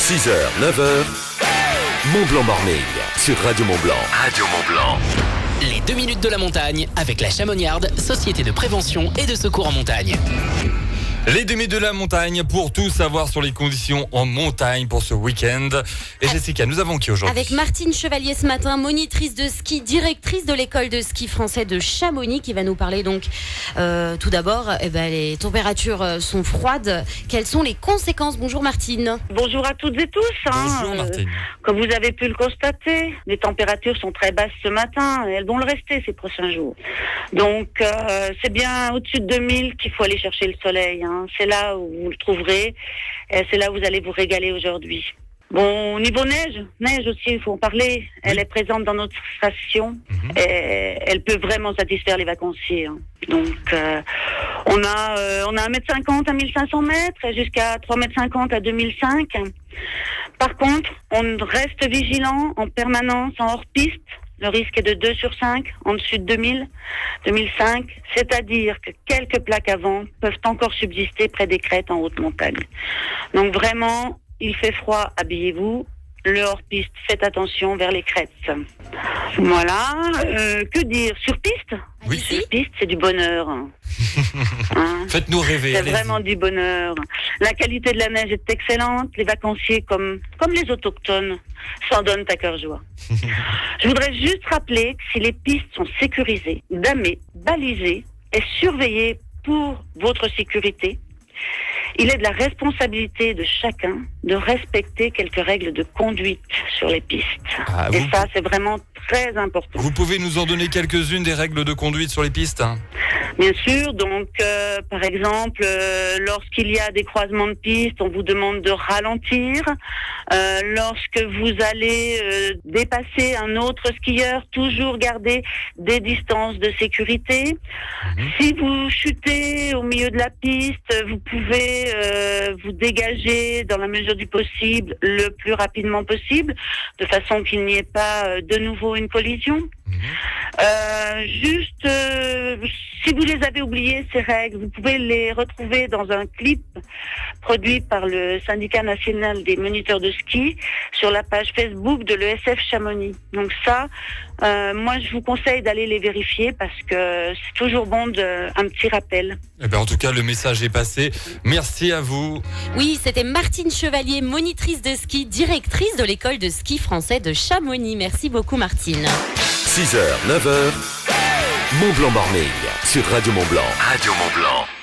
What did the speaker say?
6h, 9h, Mont-Blanc Morning sur Radio Mont-Blanc. Radio Mont-Blanc. Les 2 minutes de la montagne avec la Chamoniarde, société de prévention et de secours en montagne. Les 2 minutes de la montagne pour tout savoir sur les conditions en montagne pour ce week-end. Et Jessica, nous avons qui aujourd'hui ? Avec Martine Chevalier ce matin, monitrice de ski, directrice de l'école de ski français de Chamonix, qui va nous parler donc tout d'abord, les températures sont froides. Quelles sont les conséquences ? Bonjour Martine. Bonjour à toutes et tous. Bonjour Martine. Comme vous avez pu le constater, les températures sont très basses ce matin et elles vont le rester ces prochains jours. Donc c'est bien au-dessus de 2000 qu'il faut aller chercher le soleil. C'est là où vous le trouverez et c'est là où vous allez vous régaler aujourd'hui. Bon, au niveau neige aussi, il faut en parler. Elle est présente dans notre station et elle peut vraiment satisfaire les vacanciers. Donc, on a 1m50 à 1500 mètres et jusqu'à 3m50 à 2005. Par contre, on reste vigilant en permanence en hors-piste. Le risque est de 2 sur 5, en dessus de 2000, 2005, c'est-à-dire que quelques plaques avant peuvent encore subsister près des crêtes en haute montagne. Donc vraiment, il fait froid, habillez-vous. Le hors-piste, faites attention vers les crêtes. Voilà, que dire ? Sur piste ? Oui. Sur piste, c'est du bonheur. Faites-nous rêver. C'est allez-y. vraiment du bonheur. La qualité de la neige est excellente. Les vacanciers, comme les autochtones, s'en donnent à cœur joie. Je voudrais juste rappeler que si les pistes sont sécurisées, damées, balisées et surveillées pour votre sécurité, il est de la responsabilité de chacun de respecter quelques règles de conduite sur les pistes. Et ça, c'est vraiment très important. Vous pouvez nous en donner quelques-unes des règles de conduite sur les pistes ? Bien sûr, donc par exemple, lorsqu'il y a des croisements de pistes, on vous demande de ralentir. Lorsque vous allez dépasser un autre skieur, toujours garder des distances de sécurité. Si vous chutez au milieu de la piste, vous pouvez vous dégager dans la mesure du possible, le plus rapidement possible, de façon qu'il n'y ait pas de nouveau une collision. Si vous les avez oubliées, ces règles, vous pouvez les retrouver dans un clip produit par le syndicat national des moniteurs de ski sur la page Facebook de l'ESF Chamonix. Donc ça, moi je vous conseille d'aller les vérifier parce que c'est toujours bon un petit rappel. En tout cas, le message est passé. Merci à vous. Oui, c'était Martine Chevalier, monitrice de ski, directrice de l'école de ski français de Chamonix. Merci beaucoup Martine. 6h, 9h, Mont-Blanc Morning sur Radio Mont-Blanc. Radio Mont-Blanc.